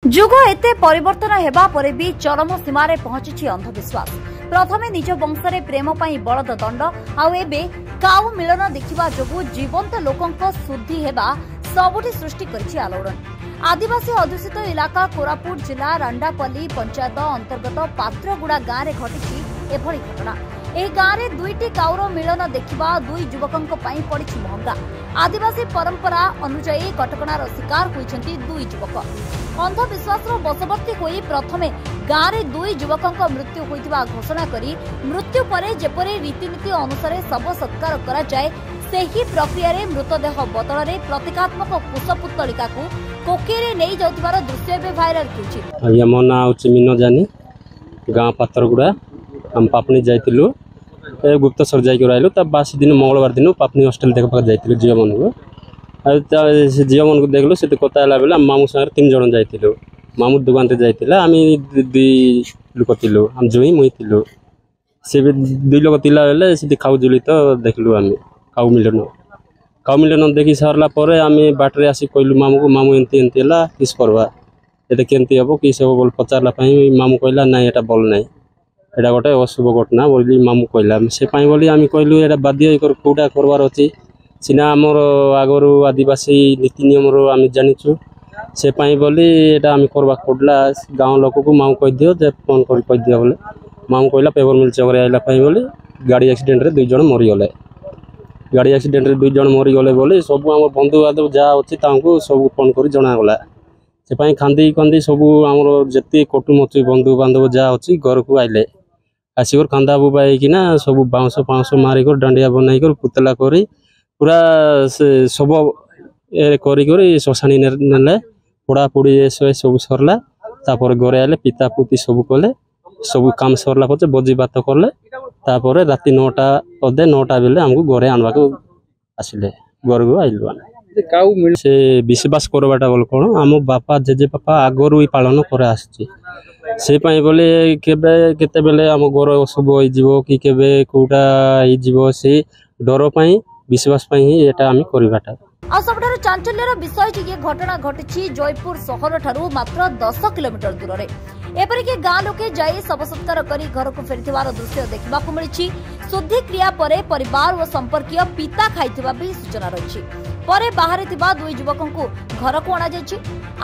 जुग एते परिवर्तन हेबा परे भी चरम सीमारे पहुंची अंधविश्वास। प्रथमे निज वंशरे प्रेम पई बलद दंड आउ एबे काउ मिलन देखिबा जोगु जीवंत लोकंक शुद्धि हेबा सबुठी सृष्टि करछि आलोड़न। आदिवासी अध्युषित इलाका कोरापुट जिला रांडापल्ली पंचायत अंतर्गत पात्रगुड़ा गाँव में घटी एभली घटना। एही गाँव में दुईटी काउर मिलन देखिबा दुई युवकंक पई पड़िछि महंगा। आदिवासी परंपरा अनुसार कटकणार शिकार होइछन्ति दुई युवक। अंधविश्वास बशवर्ती होई प्रथमे गाँव में दुई युवकंक मृत्यु होइतिबा घोषणा करी मृत्यु परे जेपरि रीतिनीति अनुसार शव सत्कार करा जाय सेही प्रक्रिया रे मृतदेह बदल में प्रतीकात्मक कुशपुतलिका को कोकेरे नहीं जाउतिबार दृश्य बे भाइराल होछि। मो ना होछि मिनो जानी गाँव पात्रगुड़ा हम पापनी जाइतिलु गुप्तेश्वर जाइक आइलु तब बासी दिन मंगलवार दिन पापनी हॉस्टल देखा जाइतिलु झील मन को झील मन को देखलु से कथा है बेले मामू संगे 3 जन जाइतिलु। मामू दुकान जाइतिला आम दुई लोक थिलु हम जोई मुई थिलु से दुई लोक थिला बेले से खाऊ जुली तो देखलु आम काउ मिलन देखि सारला परे आम बाटरे आसी कहलु मामू को मामू एंती एंती है किस करवा ये केमती हम किस हम बोल पचारा मामू कहला ना यहाँ भल ना यहाँ गोटे अशुभ घटना बोली मामू कहला से बोली आम कहलु ये बाध्य कौटा करवार अच्छी सीना आमर आगर आदिवासी नीति नियम आम जाचु से बोली यहाँ आम करवा पड़ा गाँव लोक को मामू कह दियो जे फोन कर कह दिया बोले मामू कहला पेपर मिल चौक आइला बोली गाड़ी एक्सीडेंट रे 2 जन मरीगले। गाड़ी एक्सीडेंट रे 2 जन मरीगले बोले सब आम बंधु बांधव जहाँ अच्छी सब फोन कर जनागला से खांदी कंदी सब आमर जिते कुटुम्ब बंधु बांधव जहाँ अच्छी घर को आइले आसिक कांदा बुबा होना सब बाउंस फाउंस मारिक डांडिया बनईकर पुतला कर पूरा से सब कर शशाणी ने पोड़ा पोड़ी सब सरला तापर घरे आले पिता पुती सब कले सब काम सरला पचे भोजी भात कले तापर राति 9टा अधे 9टा बेले आमको घरे आनवा को आसिले घर को आइलु से विश्वास करवाटा बोल कौन आम बापा जेजे बापा आगरू पालन कर से बोले केते बेले आम घर अशुभ हो कि केबे कोटा हो से डर पाई विश्वास पाई ही एटा आम करवाटा। आ सबठार चांचल्यर विषय जे घटना घटी जयपुर सहर ठारू मात्र 10 किलोमीटर दूर रे एपरिक गाँ लोके जाई शव सत्कार करी घर को फेरिथिबार दृश्य देखा मिली। शुद्धि क्रिया परे परिवार और संपर्कीय पिता खाइथिबा भी सूचना रही परे बाहर थिबा दुई युवकों को घर को अणा जायछि।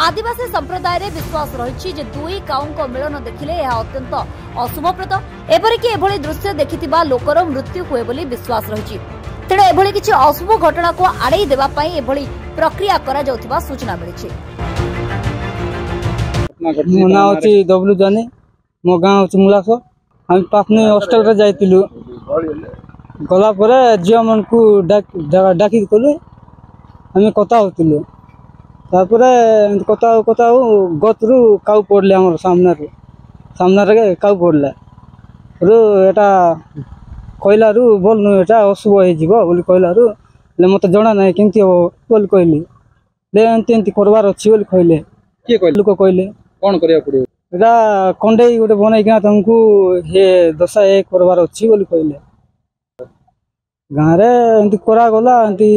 आदिवासी संप्रदाय रे विश्वास रही जे दुई काउंक मिलन देखिले यह अत्यंत अशुभप्रद एपरिक एभली दृश्य देखिथिबा लोकर मृत्यु हुए बोली विश्वास रही तेणु एभली किछि अशुभ घटना को आड़े देबा पई एभली प्रक्रिया करा जाउथिबा सूचना मिली। मो ना होची डब्लू जानी मो गाँव होची मुलास हम पापनी हॉस्टल रे जाइतिलु गला परे झियो मन को डाकी कलु आम कथा होतिलु तापरे कथा गतरू काउ पड़ले हमर सामने रे काउ पड़ले रु एटा कहला रु बोल नु एटा अशुभ हो जिवो बोली कहला रु ले मते जणा नै केंती हो बोल कहली ले एंती करवार अछि बोली कहले के कहले लोक कहले कौन करिया पड़े एटा कंडे गोटे बनई के तुमको हे दशा ए करवार अछि बोली कहले गाँ रे एंती करा गला एंती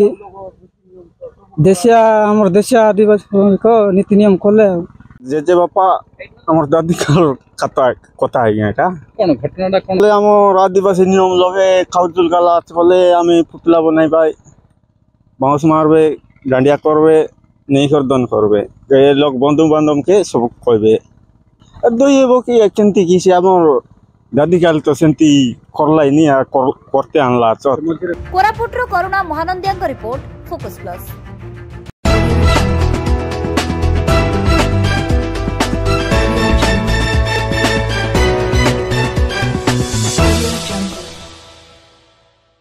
देशिया हमर देशिया आदिवासी को नीति नियम कले जेजे बापा हमर दादी कथा कथा है एटा कौन घटनाटा कौन हमर आदिवासी नियम लगे खाउचुल गाला बोले आमी पुतला बनाई भाई बाउंस मारबे डांडिया करबे नहीं कर दन करबे ये लोग बंधु बांधव के सब कहबे दुई हेबो कि केंती किसी हमर दादी काल तो सेंती करलाई नि करते आनला। कोरापुट रो करुणा महानंदिया रिपोर्ट फोकस प्लस।